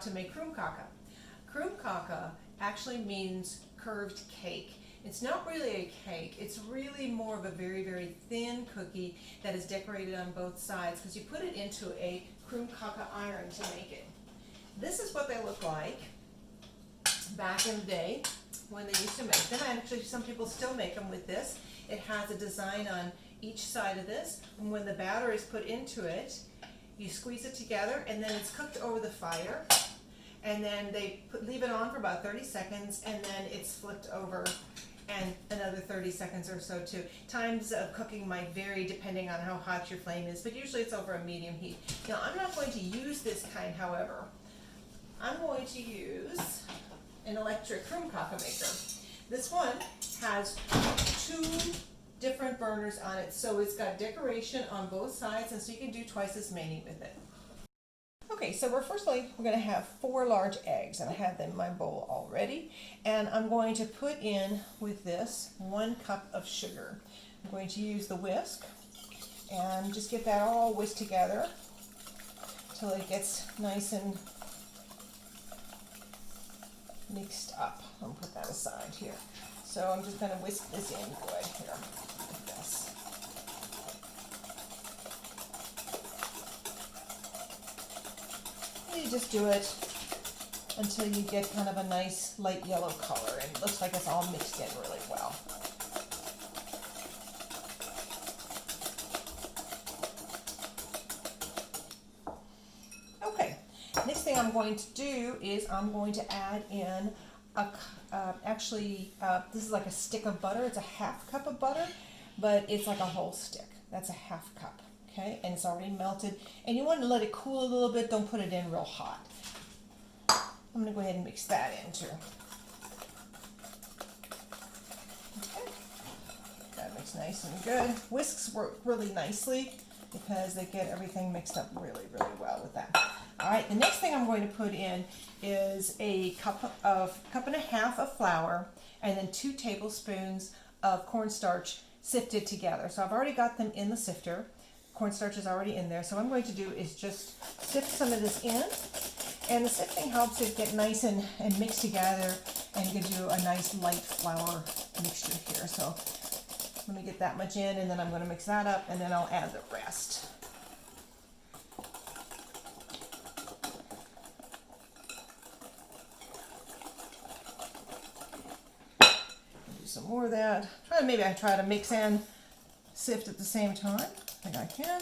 to make Krumkake. Krumkake actually means curved cake. It's not really a cake, it's really more of a very, very thin cookie that is decorated on both sides because you put it into a Krumkake iron to make it. This is what they look like back in the day when they used to make them. And actually some people still make them with this. It has a design on each side of this, and when the batter is put into it, you squeeze it together and then it's cooked over the fire, and then they leave it on for about 30 seconds and then it's flipped over and another 30 seconds or so too. Times of cooking might vary depending on how hot your flame is, but usually it's over a medium heat. Now I'm not going to use this kind, however. I'm going to use an electric Krumkake maker. This one has 2 different burners on it, so it's got decoration on both sides, and so you can do twice as many with it. Okay, so we're going to have 4 large eggs, and I have them in my bowl already, and I'm going to put in with this 1 cup of sugar. I'm going to use the whisk and just get that all whisked together until it gets nice and mixed up. I'll put that aside here. So I'm just going to whisk this in good here, like this. And you just do it until you get kind of a nice light yellow color, and it looks like it's all mixed in really well. Okay, next thing I'm going to do is I'm going to add in this is like a stick of butter. It's a half cup of butter, but it's like a whole stick. That's a half cup, okay? And it's already melted. And you want to let it cool a little bit. Don't put it in real hot. I'm going to go ahead and mix that in too. Okay. That looks nice and good. Whisks work really nicely because they get everything mixed up really, really well with that. All right, the next thing I'm going to put in is a cup and a half of flour, and then 2 tablespoons of cornstarch sifted together. So I've already got them in the sifter. Cornstarch is already in there. So what I'm going to do is just sift some of this in, and the sifting helps it get nice and mixed together and gives you a nice light flour mixture here. So let me get that much in, and then I'm going to mix that up, and then I'll add the rest. Some more of that. Maybe I try to mix and sift at the same time. I think I can.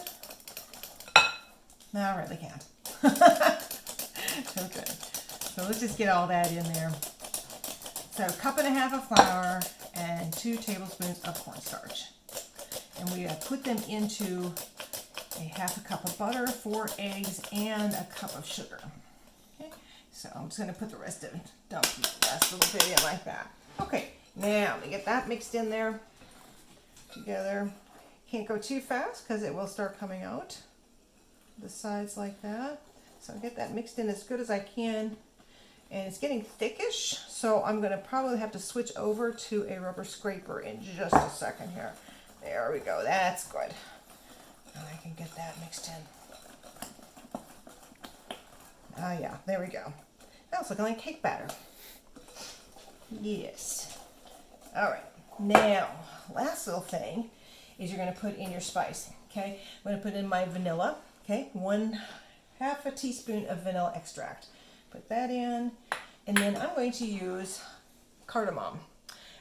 No, I really can't. Okay. So let's just get all that in there. So 1.5 cups of flour and 2 tablespoons of cornstarch. And we put them into a 1/2 cup of butter, 4 eggs, and a cup of sugar. Okay. So I'm just going to put the rest of it, dump the last little bit in like that. Okay. Now, we get that mixed in there together. Can't go too fast because it will start coming out the sides like that. So I'll get that mixed in as good as I can. And it's getting thickish, so I'm going to probably have to switch over to a rubber scraper in just a second here. There we go. That's good. And I can get that mixed in. Ah, yeah. There we go. Now it's looking like cake batter. Yes. All right, now, last little thing is you're going to put in your spice, okay? I'm going to put in my vanilla, okay? 1/2 teaspoon of vanilla extract. Put that in, and then I'm going to use cardamom.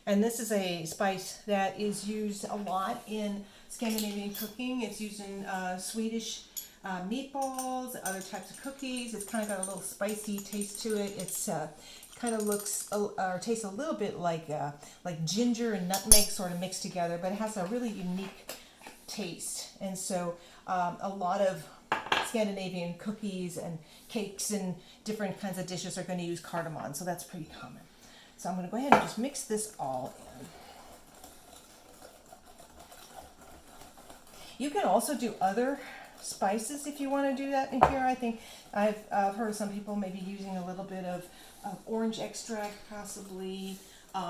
And this is a spice that is used a lot in Scandinavian cooking. It's used in Swedish meatballs, other types of cookies. It's kind of got a little spicy taste to it. It's kind of looks or tastes a little bit like ginger and nutmeg sort of mixed together, but it has a really unique taste. And so a lot of Scandinavian cookies and cakes and different kinds of dishes are going to use cardamom, so that's pretty common. So I'm going to go ahead and just mix this all in. You can also do other spices if you want to do that in here. I think I've heard of some people maybe using a little bit of orange extract, possibly.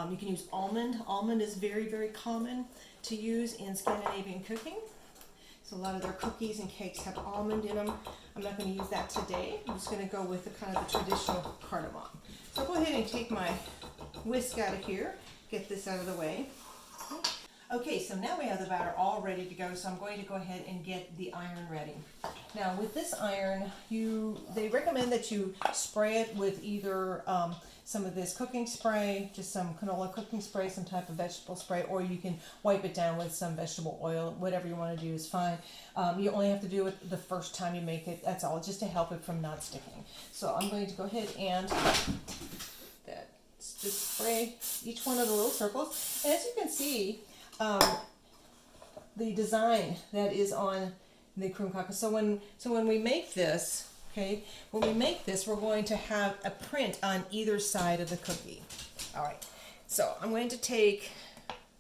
You can use almond. Almond is very, very common to use in Scandinavian cooking. So So a lot of their cookies and cakes have almond in them. I'm not going to use that today. I'm just going to go with the kind of the traditional cardamom. So I'll go ahead and take my whisk out of here, get this out of the way. Okay, so now we have the batter all ready to go, so I'm going to go ahead and get the iron ready. Now with this iron, they recommend that you spray it with either some of this cooking spray, just some canola cooking spray, some type of vegetable spray, or you can wipe it down with some vegetable oil. Whatever you want to do is fine. You only have to do it the first time you make it, that's all, just to help it from not sticking. So I'm going to go ahead and just spray each one of the little circles. And as you can see, the design that is on the Krumkake. So when we make this, okay, when we make this, we're going to have a print on either side of the cookie. All right, so I'm going to take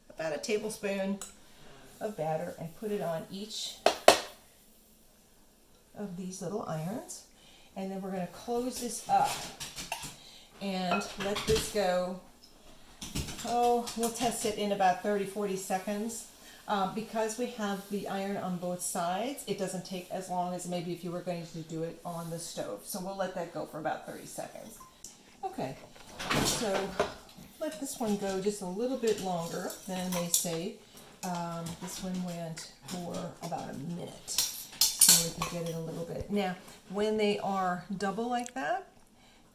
about a tablespoon of batter and put it on each of these little irons, and then we're going to close this up and let this go. Oh, we'll test it in about 30-40 seconds. Because we have the iron on both sides, it doesn't take as long as maybe if you were going to do it on the stove. So we'll let that go for about 30 seconds. Okay, so let this one go just a little bit longer than they say. This one went for about a minute, so we can get it a little bit. Now, when they are double like that,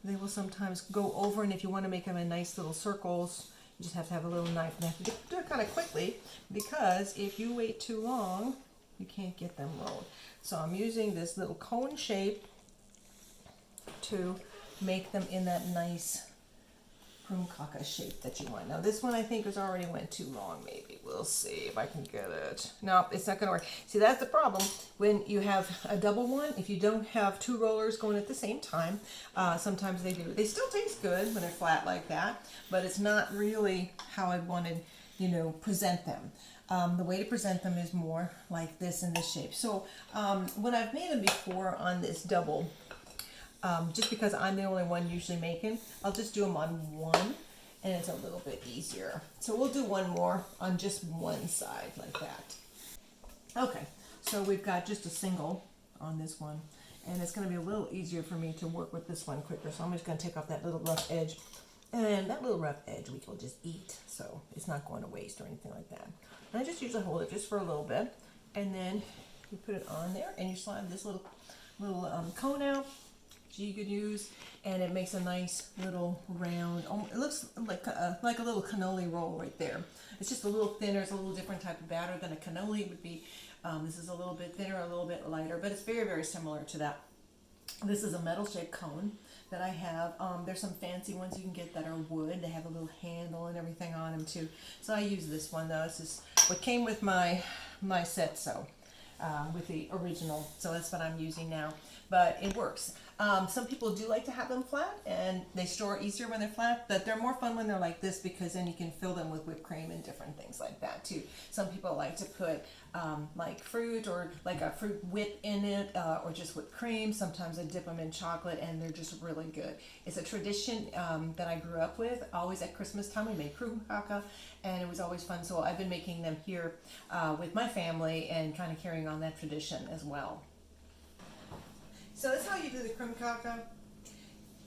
they will sometimes go over, and if you want to make them in nice little circles, you just have to have a little knife, and you have to do it kind of quickly, because if you wait too long, you can't get them rolled. So I'm using this little cone shape to make them in that nice Krumkake shape that you want. Now this one I think has already went too long, maybe. We'll see if I can get it. No, it's not gonna work. See, that's the problem when you have a double one. If you don't have two rollers going at the same time, sometimes they do. They still taste good when they're flat like that, but it's not really how I wanted, present them. The way to present them is more like this in this shape. So when I've made them before on this double, just because I'm the only one usually making, I'll just do them on one, and it's a little bit easier. So we'll do one more on just one side like that. Okay, so we've got just a single on this one, and it's going to be a little easier for me to work with this one quicker. So I'm just going to take off that little rough edge, and that little rough edge we will just eat, so it's not going to waste or anything like that. And I just usually hold it just for a little bit, and then you put it on there, and you slide this little cone out. You could use, and it makes a nice little round. It looks like a little cannoli roll right there. It's just a little thinner. It's a little different type of batter than a cannoli would be. This is a little bit thinner, a little bit lighter, but it's very, very similar to that. This is a metal shaped cone that I have. There's some fancy ones you can get that are wood. They have a little handle and everything on them too. So I use this one though. This is what came with my set, so with the original. So that's what I'm using now, but it works. Some people do like to have them flat, and they store easier when they're flat, but they're more fun when they're like this, because then you can fill them with whipped cream and different things like that too. Some people like to put like fruit or like a fruit whip in it, or just whipped cream. Sometimes I dip them in chocolate, and they're just really good. It's a tradition that I grew up with. Always at Christmas time we made Krumkake, and it was always fun. So I've been making them here with my family and kind of carrying on that tradition as well. So that's how you do the Krumkake.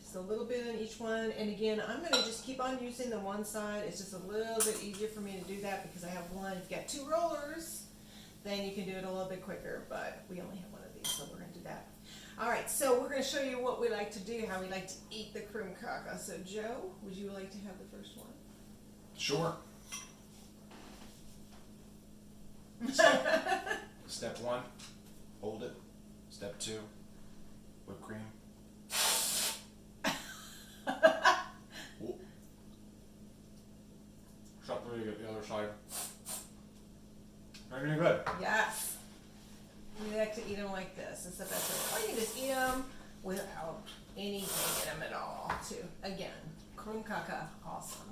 Just a little bit on each one. And again, I'm going to just keep on using the one side. It's just a little bit easier for me to do that because I have one. If you got two rollers, then you can do it a little bit quicker. But we only have one of these, so we're going to do that. All right, so we're going to show you what we like to do, how we like to eat the Krumkake. So Joe, would you like to have the first one? Sure. Step one, hold it. Step two, whipped cream. Shut through, you get the other side. Very good. Yes. We like to eat them like this. It's the best way. Or you can just eat them without anything in them at all, too. Again, Krumkake, awesome.